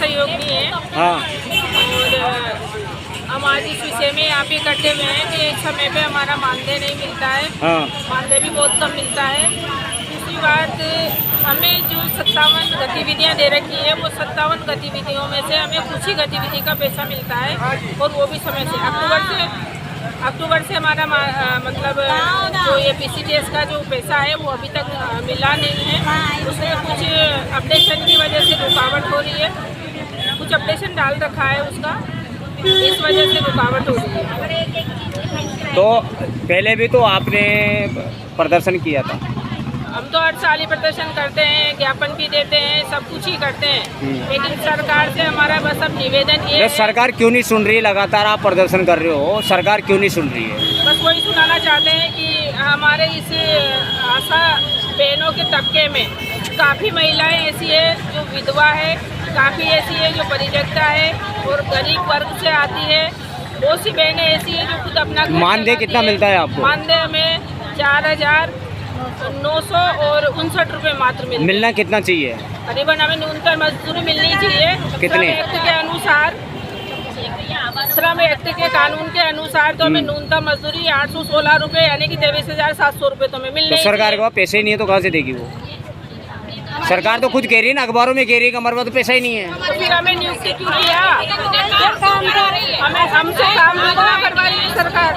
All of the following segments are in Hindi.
सहयोग नहीं है। हाँ। और हम आज इस विषय में यहाँ पे इकट्ठे हुए हैं कि एक समय पे हमारा मानदेय नहीं मिलता है। हाँ। मानदेय भी बहुत कम मिलता है। दूसरी बात, हमें जो 57 गतिविधियाँ दे रखी है, वो 57 गतिविधियों में से हमें कुछ ही गतिविधि का पैसा मिलता है, और वो भी समय से अक्टूबर से हमारा मतलब जो ये PCTS का जो पैसा है वो अभी तक मिला नहीं है। उसमें कुछ अपडेशन की वजह से रुकावट हो रही है, कुछ अपडेशन डाल रखा है उसका, इस वजह से रुकावट हो रही है। तो पहले भी तो आपने प्रदर्शन किया था। हम तो हर साल ही प्रदर्शन करते हैं, ज्ञापन भी देते हैं, सब कुछ ही करते हैं, लेकिन सरकार से हमारा बस अब निवेदन ये है। सरकार क्यों नहीं सुन रही? लगातार आप प्रदर्शन कर रहे हो, सरकार क्यों नहीं सुन रही है? बस वही सुनाना चाहते हैं कि हमारे इस आशा बहनों के तबके में काफ़ी महिलाएं ऐसी है जो विधवा है, काफ़ी ऐसी है जो परित्यक्ता है और गरीब वर्ग से आती है। बहुत सी बहनें ऐसी है जो खुद अपना मानदेय कितना मिलता है आपको? मानदेय हमें 4,900 और 59 रुपये मात्र मिलना कितना चाहिए? करीबन हमें न्यूनतम मजदूरी मिलनी चाहिए कितने? श्रम एक्ट के अनुसार, श्रम एक्ट के कानून के अनुसार तो हमें न्यूनतम मजदूरी 816 रुपये यानी कि 23,700 रुपये तो हमें मिलने। तो सरकार के पास पैसे ही नहीं है तो कहाँ से देगी वो? सरकार तो खुद कह रही है ना, अखबारों में कह रही है कि हमारे पास तो पैसा ही नहीं है। तो फिर हमें नियुक्ति क्यों किया? हमें हमसे काम दुगना करवा रही है सरकार।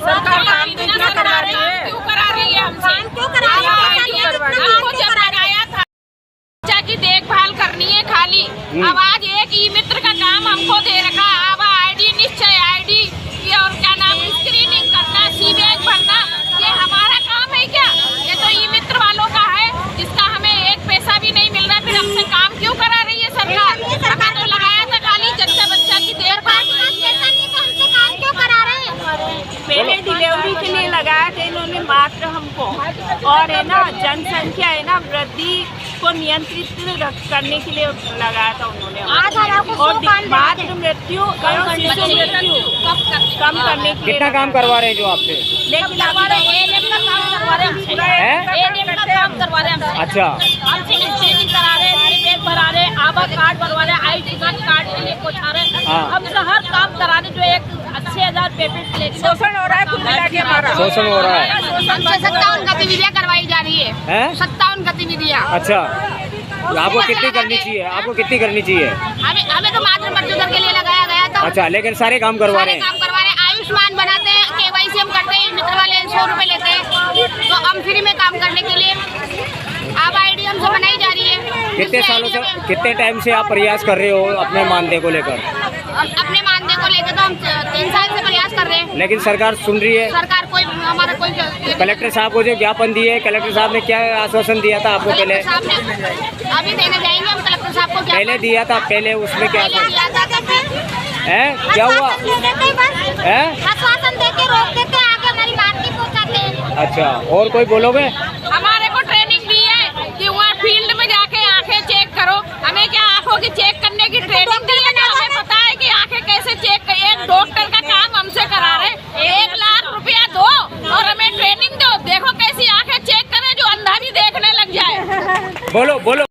सरकार काम दुगना करवा रही है। क्यों करा रही है हमसे? क्यों करा रही है? हमको जब लगाया था बच्चा की देखभाल करनी है खाली, अब आज एक ई मित्र का काम हमको दे रखा। अब ID निश्चय ID और क्या नाम स्क्रीनिंग करना, सीवेज भरना, ये हमारा काम है क्या? ये तो ई मित्र वालों का है जिसका हमें एक पैसा भी नहीं मिल रहा। फिर हमसे काम क्यों करा रही है सरकार? हमें तो लगाया था खाली जच्चा बच्चा की देखभाल, हमसे काम क्यों करा रहे हैं? पहले डिलीवरी के लिए लगाया था इन्होंने मात्र हमको, और है ना जनसंख्या है ना वृद्धि को नियंत्रित करने के लिए लगाया था उन्होंने, और मातृ मृत्यु और शिशु मृत्यु कम करने के लिए। कितना काम करवा रहे हैं जो आपसे? लेकिन हमारा ALM का काम करवा रहे हैं, ALM का काम करवा रहे हैं हमसे। अच्छा, हमसे स्टेजिंग करा रहे हैं, रिपेयर भरा रहे हैं, आधार कार्ड बनवा रहे हैं, ID कार्ड के लिए पहुँचा रहे हैं, हमसे हर काम करा रहे। जो एक 80,000 पेमेंट ले शोषण हो रहा है, कुल मिला के हमारा शोषण हो रहा है। हमसे 57 गतिविधियाँ करवाई जा रही है, 57 गतिविधियाँ। अच्छा, आपको कितनी करनी चाहिए? आपको कितनी करनी चाहिए? हमें तो मातृ मृत्यु दर के लिए लगाया गया था। अच्छा, लेकिन सारे काम करवा रहे हैं। काम करवा रहे हैं, आयुष्मान बनाते हैं, KYC हम करते हैं, मित्र वाले 100 रुपए लेते हैं, तो हम फ्री में काम करने के लिए अब ID हमसे बनाई जा रही है। कितने सालों से, कितने टाइम से आप प्रयास कर रहे हो अपने मानदेय को लेकर? अपने मानदेय को लेकर तो हम 3 साल से प्रयास कर रहे हैं, लेकिन सरकार सुन रही है? सरकार कोई हमारा कोई। कलेक्टर साहब को जो ज्ञापन दिए, कलेक्टर साहब ने क्या आश्वासन दिया था आपको? पहले अभी देने जाएंगे हम कलेक्टर साहब को। पहले दिया था, पहले उसमें क्या था? है क्या हुआ? है आश्वासन देके रोक देते, आगे हमारी बात नहीं पहुंचाते हैं। अच्छा, और कोई बोलोगे? हमारे को ट्रेनिंग दी है कि वहाँ फील्ड में जाके आंखें चेक करो। हमें क्या आंखों की चेक करने की ट्रेनिंग दी है? हमें पता है कि आंखें कैसे चेक। एक डॉक्टर का काम हमसे करा रहे, 1 लाख रुपया दो और हमें ट्रेनिंग दो। देखो कैसी आंखें चेक करें, जो अंधा भी देखने लग जाए। बोलो बोलो,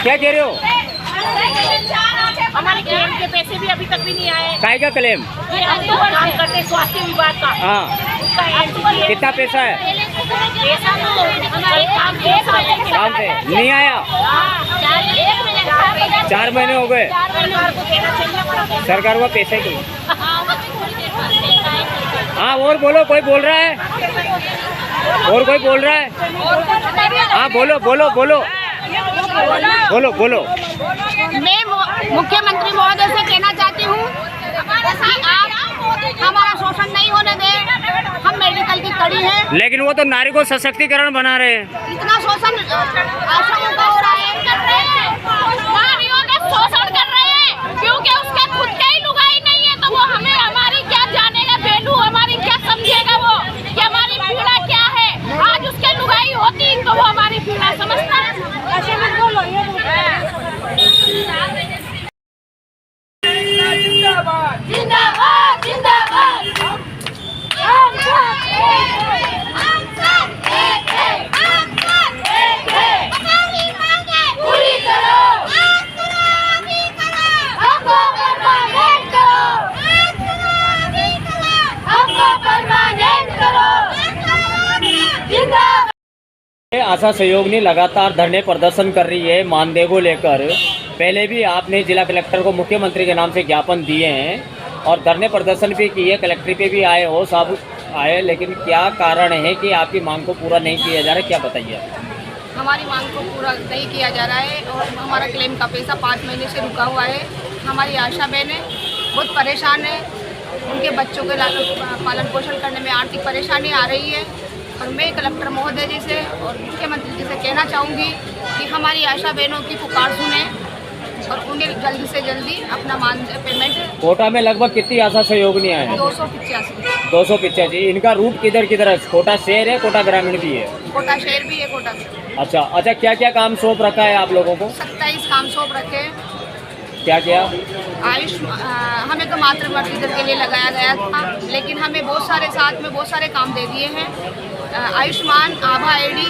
क्या कह रहे हो? हमारे क्लेम के पैसे भी अभी तक भी नहीं आए। काय का क्लेम? हम तो काम करते स्वास्थ्य विभाग का। हाँ, कितना पैसा है? पैसा तो हमारे काम से नहीं आया, 4 महीने हो गए। सरकार को पैसे की। हाँ, और बोलो, कोई बोल रहा है? और कोई बोल रहा है? हाँ, बोलो बोलो बोलो बोलो बोलो। मैं मुख्यमंत्री महोदय से कहना चाहती हूँ, आप हमारा शोषण नहीं होने दें। हम मेडिकल की कड़ी है। लेकिन वो तो नारी को सशक्तिकरण बना रहे हैं। इतना शोषण आशाओं का हो रहा है, नारियों का शोषण कर रहे हैं, क्योंकि उसके खुद के ही लुगाई नहीं है, तो वो हमें हमारी क्या जानेगा वैल्यू, हमारी क्या समझेगा वो कि हमारी पीड़ा क्या है। आज उसके लुगाई होती तो वो हमारी पीड़ा समझता है। जिंदाबाद जिंदाबाद। आशा सहयोगिनी लगातार धरने प्रदर्शन कर रही है मानदेय को लेकर। पहले भी आपने जिला कलेक्टर को मुख्यमंत्री के नाम से ज्ञापन दिए हैं और धरने प्रदर्शन भी किए, कलेक्ट्री पे भी आए हो, सब आए, लेकिन क्या कारण है कि आपकी मांग को पूरा नहीं किया जा रहा है, क्या बताइए? हमारी मांग को पूरा नहीं किया जा रहा है और हमारा क्लेम का पैसा 5 महीने से रुका हुआ है। हमारी आशा बहनें बहुत परेशान है, उनके बच्चों के पालन पोषण करने में आर्थिक परेशानी आ रही है। और मैं कलेक्टर महोदय जी से और मुख्यमंत्री जी से कहना चाहूँगी कि हमारी आशा बहनों की पुकार सुने और उन्हें जल्दी से जल्दी अपना पेमेंट। कोटा में लगभग कितनी आशा सहयोगिनियाँ हैं? 285। 285। इनका रूट किधर किधर है? कोटा शहर है, कोटा ग्रामीण भी है? कोटा शहर भी है, कोटा। अच्छा, क्या क्या काम सौंप रखा है आप लोगों को? 27 काम सौंप रखे हैं। क्या क्या? हमें तो मातृ मृत्यु दर के लिए लगाया गया था, लेकिन हमें बहुत सारे साथ में बहुत सारे काम दे दिए हैं। आयुष्मान, आभा आईडी,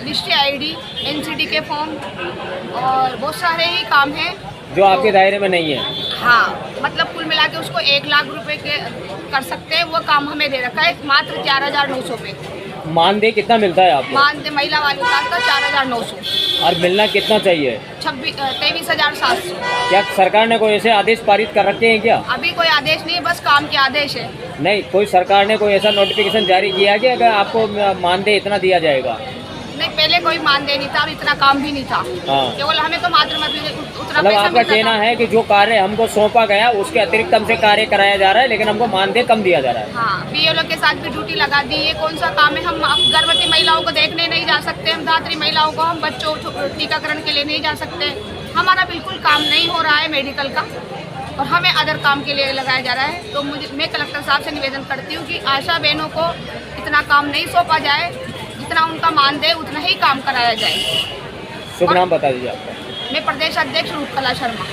निश्चय आईडी, एनसीडी के फॉर्म और बहुत सारे ही काम हैं जो आपके दायरे में नहीं है। हाँ, मतलब कुल मिला के उसको 1 लाख रुपए के कर सकते हैं, वो काम हमें दे रखा है मात्र 4,900 पे। मानदेय कितना मिलता है आपको? मानदेय महिला वालों का 4,900 और मिलना कितना चाहिए? 23,700। क्या सरकार ने कोई ऐसे आदेश पारित कर रखे हैं क्या? अभी कोई आदेश नहीं है, बस काम के आदेश है। नहीं, कोई सरकार ने कोई ऐसा नोटिफिकेशन जारी किया है कि अगर आपको मानदेय इतना दिया जाएगा? नहीं, पहले कोई मानदेय नहीं था और इतना काम भी नहीं था। हाँ। केवल हमें तो मात्र उतना मतलब पैसा आपका मिलता कहना था। है कि जो कार्य हमको सौंपा गया उसके अतिरिक्त हमसे कार्य कराया जा रहा है, लेकिन हमको मानदेय कम दिया जा रहा है। हाँ, बीएलओ के साथ भी ड्यूटी लगा दी। ये कौन सा काम है? हम गर्भवती महिलाओं को देखने नहीं जा सकते, हम धात्री महिलाओं को, हम बच्चों टीकाकरण के लिए नहीं जा सकते। हमारा बिल्कुल काम नहीं हो रहा है मेडिकल का और हमें अदर काम के लिए लगाया जा रहा है। तो मैं कलेक्टर साहब से निवेदन करती हूँ कि आशा बहनों को इतना काम नहीं सौंपा जाए, जितना उनका मानदेय उतना ही काम कराया जाए। शुभ नाम बता दीजिए आपका। मैं प्रदेश अध्यक्ष रूपकला शर्मा।